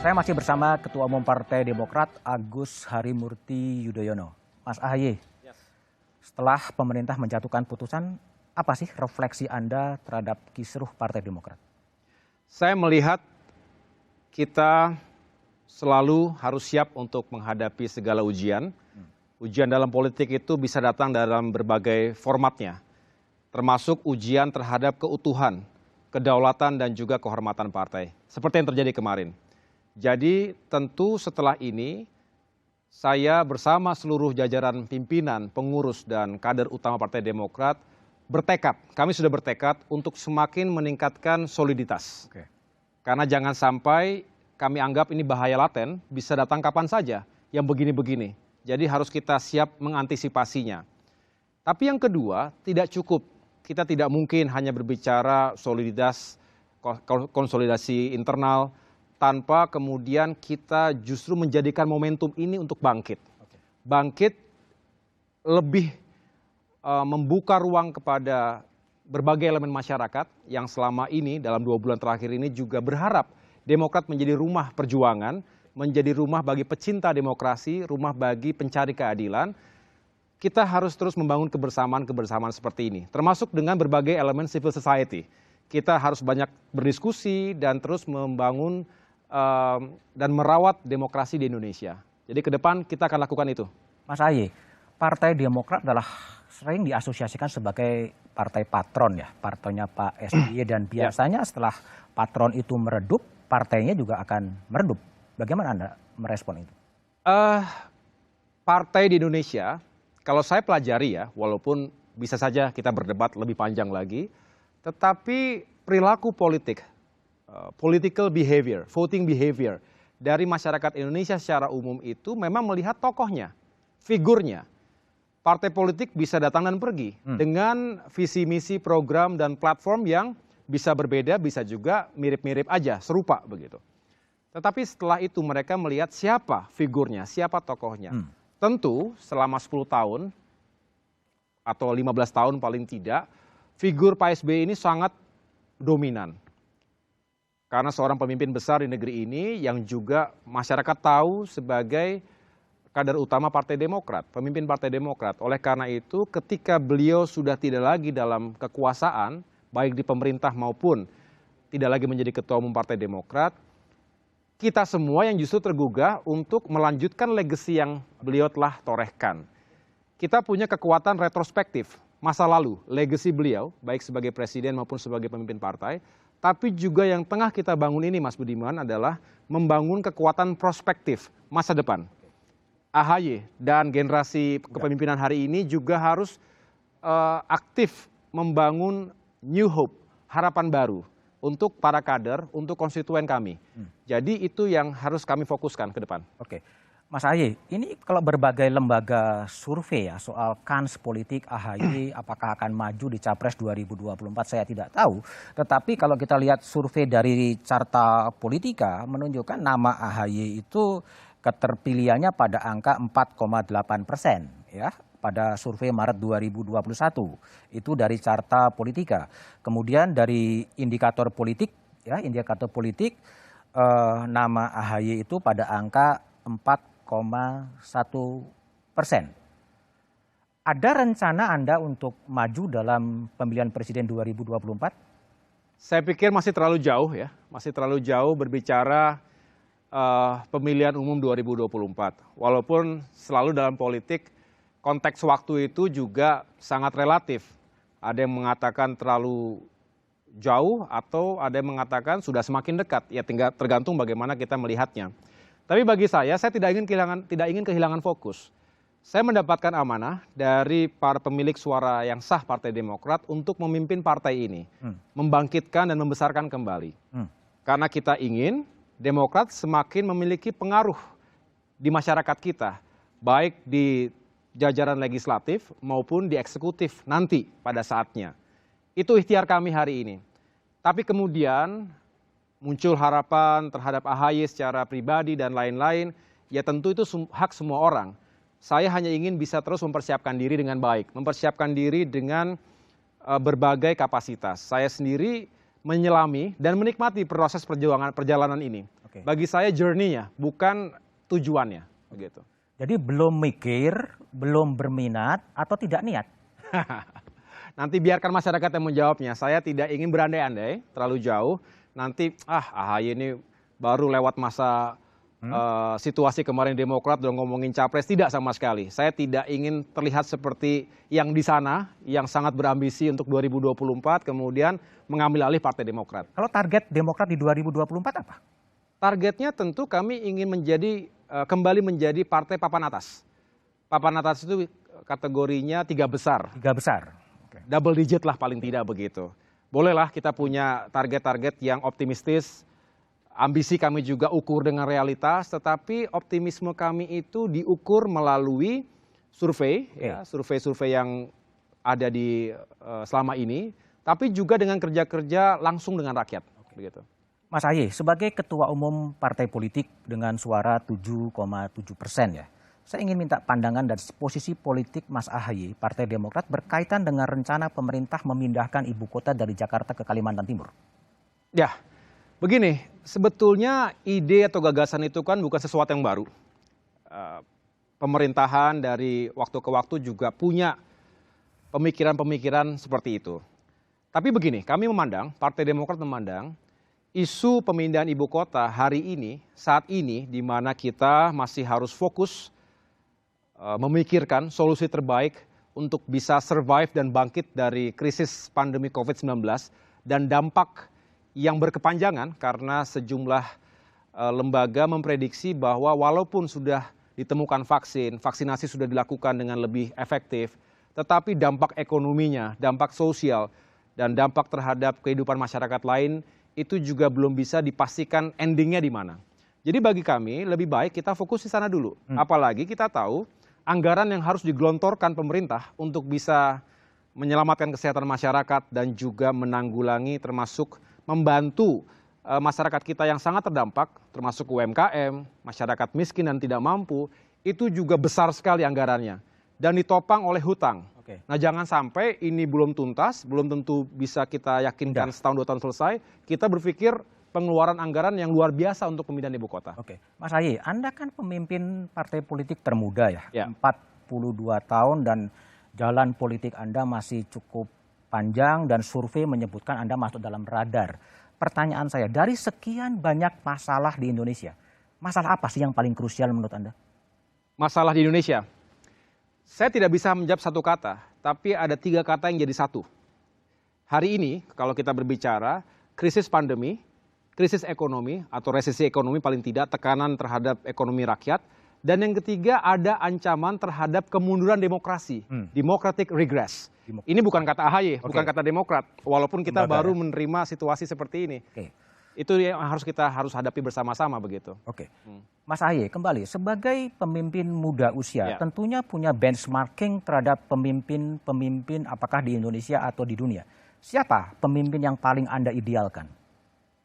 Saya masih bersama Ketua Umum Partai Demokrat Agus Harimurti Yudhoyono. Mas Ahaye, setelah pemerintah menjatuhkan putusan, apa sih refleksi Anda terhadap kisruh Partai Demokrat? Saya melihat kita selalu harus siap untuk menghadapi segala ujian. Ujian dalam politik itu bisa datang dalam berbagai formatnya, termasuk ujian terhadap keutuhan, kedaulatan dan juga kehormatan partai, seperti yang terjadi kemarin. Jadi tentu setelah ini saya bersama seluruh jajaran pimpinan, pengurus dan kader utama Partai Demokrat kami sudah bertekad untuk semakin meningkatkan soliditas. Karena jangan sampai kami anggap ini bahaya laten, bisa datang kapan saja yang begini-begini. Jadi harus kita siap mengantisipasinya. Tapi yang kedua, tidak cukup. Kita tidak mungkin hanya berbicara soliditas, konsolidasi internal, tanpa kemudian kita justru menjadikan momentum ini untuk bangkit. Bangkit lebih membuka ruang kepada berbagai elemen masyarakat yang selama ini dalam 2 bulan terakhir ini juga berharap Demokrat menjadi rumah perjuangan, menjadi rumah bagi pecinta demokrasi, rumah bagi pencari keadilan. Kita harus terus membangun kebersamaan-kebersamaan seperti ini, termasuk dengan berbagai elemen civil society. Kita harus banyak berdiskusi dan terus membangun dan merawat demokrasi di Indonesia. Jadi ke depan kita akan lakukan itu. Mas Ahaye, Partai Demokrat adalah sering diasosiasikan sebagai partai patron ya, partainya Pak SBY dan biasanya setelah patron itu meredup, partainya juga akan meredup. Bagaimana Anda merespon itu? Partai di Indonesia, kalau saya pelajari ya, walaupun bisa saja kita berdebat lebih panjang lagi, tetapi perilaku politik, political behavior, voting behavior dari masyarakat Indonesia secara umum itu memang melihat tokohnya, figurnya. Partai politik bisa datang dan pergi dengan visi misi, program dan platform yang bisa berbeda, bisa juga mirip-mirip aja, serupa begitu. Tetapi setelah itu mereka melihat siapa figurnya, siapa tokohnya. Tentu selama 10 tahun atau 15 tahun paling tidak, figur Pak SBY ini sangat dominan. Karena seorang pemimpin besar di negeri ini yang juga masyarakat tahu sebagai kader utama Partai Demokrat, pemimpin Partai Demokrat. Oleh karena itu ketika beliau sudah tidak lagi dalam kekuasaan, baik di pemerintah maupun tidak lagi menjadi ketua umum Partai Demokrat, kita semua yang justru tergugah untuk melanjutkan legasi yang beliau telah torehkan. Kita punya kekuatan retrospektif masa lalu, legasi beliau, baik sebagai presiden maupun sebagai pemimpin partai, tapi juga yang tengah kita bangun ini Mas Budiman adalah membangun kekuatan prospektif masa depan. Ahaye dan generasi kepemimpinan hari ini juga harus aktif membangun new hope, harapan baru untuk para kader, untuk konstituen kami. Jadi itu yang harus kami fokuskan ke depan. Oke, Mas Ahaye, ini kalau berbagai lembaga survei ya soal kans politik Ahaye apakah akan maju di Capres 2024 saya tidak tahu. Tetapi kalau kita lihat survei dari Carta Politika menunjukkan nama Ahaye itu keterpilihannya pada angka 4,8% ya pada survei Maret 2021 itu dari Carta Politika. Kemudian dari indikator politik nama Ahaye itu pada angka 4,1%. Ada rencana Anda untuk maju dalam pemilihan presiden 2024? Saya pikir masih terlalu jauh ya, masih terlalu jauh berbicara pemilihan umum 2024. Walaupun selalu dalam politik konteks waktu itu juga sangat relatif. Ada yang mengatakan terlalu jauh atau ada yang mengatakan sudah semakin dekat. Ya tinggal tergantung bagaimana kita melihatnya. Tapi bagi saya tidak ingin kehilangan fokus. Saya mendapatkan amanah dari para pemilik suara yang sah Partai Demokrat untuk memimpin partai ini, membangkitkan dan membesarkan kembali. Karena kita ingin Demokrat semakin memiliki pengaruh di masyarakat kita, baik di jajaran legislatif maupun di eksekutif nanti pada saatnya. Itu ikhtiar kami hari ini. Tapi kemudian muncul harapan terhadap Ahaye secara pribadi dan lain-lain, ya tentu itu hak semua orang. Saya hanya ingin bisa terus mempersiapkan diri dengan baik, mempersiapkan diri dengan berbagai kapasitas. Saya sendiri menyelami dan menikmati proses perjalanan ini. Bagi saya journey-nya, bukan tujuannya. Begitu. Jadi belum mikir, belum berminat, atau tidak niat? Nanti biarkan masyarakat yang menjawabnya. Saya tidak ingin berandai-andai terlalu jauh. Nanti AHY ini baru lewat masa situasi kemarin Demokrat udah ngomongin capres, tidak sama sekali. Saya tidak ingin terlihat seperti yang di sana, yang sangat berambisi untuk 2024, kemudian mengambil alih Partai Demokrat. Kalau target Demokrat di 2024 apa? Targetnya tentu kami ingin kembali menjadi partai papan atas. Papan atas itu kategorinya 3 besar. 3 besar. Double digit lah paling tidak begitu. Bolehlah kita punya target-target yang optimistis. Ambisi kami juga ukur dengan realitas, tetapi optimisme kami itu diukur melalui survei, survei-survei yang ada di selama ini, tapi juga dengan kerja-kerja langsung dengan rakyat. Begitu. Mas Ahy, sebagai Ketua Umum Partai Politik dengan suara 7,7% ya, saya ingin minta pandangan dan posisi politik Mas Ahy, Partai Demokrat berkaitan dengan rencana pemerintah memindahkan ibu kota dari Jakarta ke Kalimantan Timur. Ya. Begini, sebetulnya ide atau gagasan itu kan bukan sesuatu yang baru. Pemerintahan dari waktu ke waktu juga punya pemikiran-pemikiran seperti itu. Tapi begini, kami memandang, Partai Demokrat memandang, isu pemindahan ibu kota hari ini, saat ini, di mana kita masih harus fokus memikirkan solusi terbaik untuk bisa survive dan bangkit dari krisis pandemi COVID-19 dan dampak yang berkepanjangan karena sejumlah lembaga memprediksi bahwa walaupun sudah ditemukan vaksin, vaksinasi sudah dilakukan dengan lebih efektif, tetapi dampak ekonominya, dampak sosial, dan dampak terhadap kehidupan masyarakat lain itu juga belum bisa dipastikan endingnya di mana. Jadi bagi kami lebih baik kita fokus di sana dulu. Apalagi kita tahu anggaran yang harus digelontorkan pemerintah untuk bisa menyelamatkan kesehatan masyarakat dan juga menanggulangi termasuk membantu masyarakat kita yang sangat terdampak, termasuk UMKM, masyarakat miskin dan tidak mampu, itu juga besar sekali anggarannya. Dan ditopang oleh hutang. Nah jangan sampai ini belum tuntas, belum tentu bisa kita yakinkan setahun 2 tahun selesai, kita berpikir pengeluaran anggaran yang luar biasa untuk pemindahan ibu kota. Mas Ahy, Anda kan pemimpin partai politik termuda ya, 42 tahun dan jalan politik Anda masih cukup panjang dan survei menyebutkan Anda masuk dalam radar. Pertanyaan saya, dari sekian banyak masalah di Indonesia, masalah apa sih yang paling krusial menurut Anda? Masalah di Indonesia, saya tidak bisa menjawab satu kata, tapi ada 3 kata yang jadi satu. Hari ini kalau kita berbicara krisis pandemi, krisis ekonomi atau resesi ekonomi paling tidak, tekanan terhadap ekonomi rakyat, dan yang ketiga ada ancaman terhadap kemunduran demokrasi, democratic regress. Ini bukan kata AHY, bukan kata Demokrat, walaupun kita baru menerima situasi seperti ini. Itu yang kita harus hadapi bersama-sama begitu. Mas Ahy, kembali sebagai pemimpin muda usia, tentunya punya benchmarking terhadap pemimpin apakah di Indonesia atau di dunia. Siapa pemimpin yang paling Anda idealkan?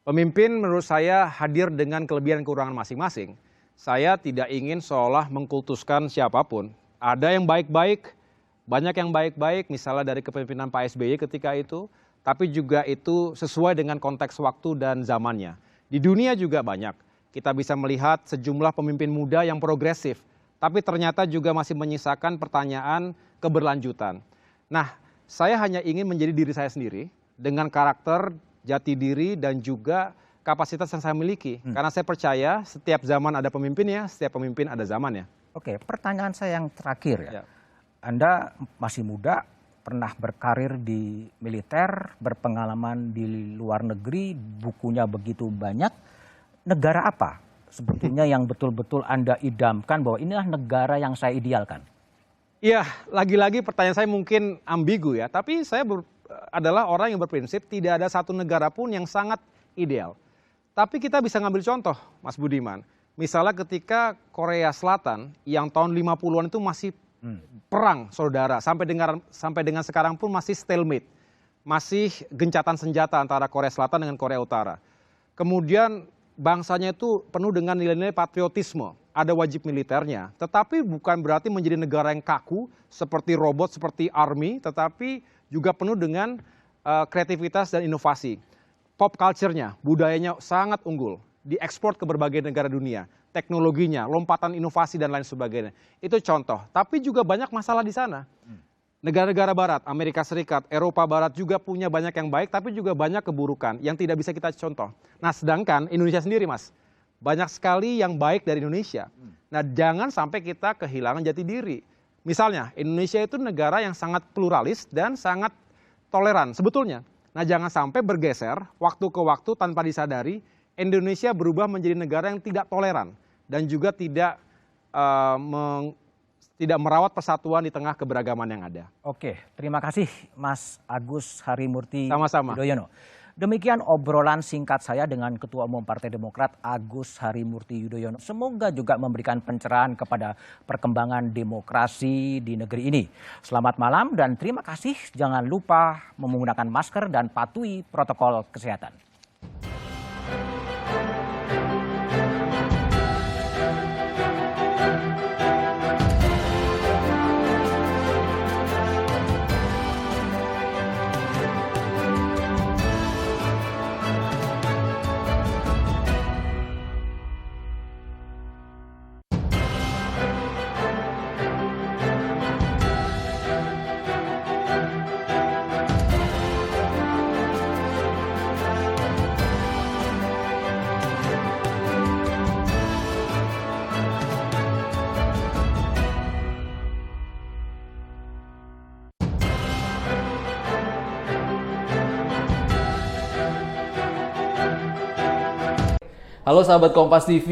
Pemimpin menurut saya hadir dengan kelebihan dan kekurangan masing-masing. Saya tidak ingin seolah mengkultuskan siapapun. Ada yang baik-baik, banyak yang baik-baik, misalnya dari kepemimpinan Pak SBY ketika itu, tapi juga itu sesuai dengan konteks waktu dan zamannya. Di dunia juga banyak. Kita bisa melihat sejumlah pemimpin muda yang progresif, tapi ternyata juga masih menyisakan pertanyaan keberlanjutan. Nah, saya hanya ingin menjadi diri saya sendiri dengan karakter, jati diri, dan juga kapasitas yang saya miliki. Karena saya percaya setiap zaman ada pemimpinnya, setiap pemimpin ada zamannya. Pertanyaan saya yang terakhir ya. Anda masih muda, pernah berkarir di militer, berpengalaman di luar negeri, bukunya begitu banyak. Negara apa sebetulnya yang betul-betul Anda idamkan bahwa inilah negara yang saya idealkan? Iya, lagi-lagi pertanyaan saya mungkin ambigu ya, tapi saya adalah orang yang berprinsip tidak ada satu negara pun yang sangat ideal. Tapi kita bisa ngambil contoh, Mas Budiman. Misalnya ketika Korea Selatan yang tahun 50-an itu masih perang saudara, sampai dengan sekarang pun masih stalemate. Masih gencatan senjata antara Korea Selatan dengan Korea Utara. Kemudian bangsanya itu penuh dengan nilai-nilai patriotisme. Ada wajib militernya, tetapi bukan berarti menjadi negara yang kaku seperti robot, seperti army, tetapi juga penuh dengan kreativitas dan inovasi. Pop culture-nya, budayanya sangat unggul. diekspor ke berbagai negara dunia. Teknologinya, lompatan inovasi dan lain sebagainya. Itu contoh. Tapi juga banyak masalah di sana. Negara-negara barat, Amerika Serikat, Eropa Barat juga punya banyak yang baik, tapi juga banyak keburukan yang tidak bisa kita contoh. Nah, sedangkan Indonesia sendiri, Mas, banyak sekali yang baik dari Indonesia. Nah, jangan sampai kita kehilangan jati diri. Misalnya, Indonesia itu negara yang sangat pluralis dan sangat toleran sebetulnya. Nah, jangan sampai bergeser waktu ke waktu tanpa disadari, Indonesia berubah menjadi negara yang tidak toleran dan juga tidak merawat persatuan di tengah keberagaman yang ada. Oke, terima kasih Mas Agus Harimurti Sama-sama. Yudhoyono. Demikian obrolan singkat saya dengan Ketua Umum Partai Demokrat Agus Harimurti Yudhoyono. Semoga juga memberikan pencerahan kepada perkembangan demokrasi di negeri ini. Selamat malam dan terima kasih. Jangan lupa menggunakan masker dan patuhi protokol kesehatan. Halo sahabat Kompas TV,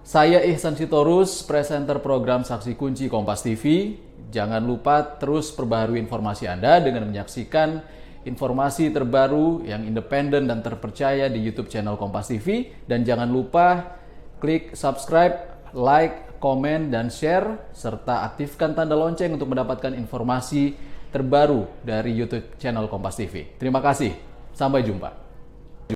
saya Ihsan Sitorus, presenter program Saksi Kunci Kompas TV. Jangan lupa terus perbaharui informasi Anda dengan menyaksikan informasi terbaru yang independen dan terpercaya di YouTube channel Kompas TV. Dan jangan lupa klik subscribe, like, komen, dan share, serta aktifkan tanda lonceng untuk mendapatkan informasi terbaru dari YouTube channel Kompas TV. Terima kasih, sampai jumpa.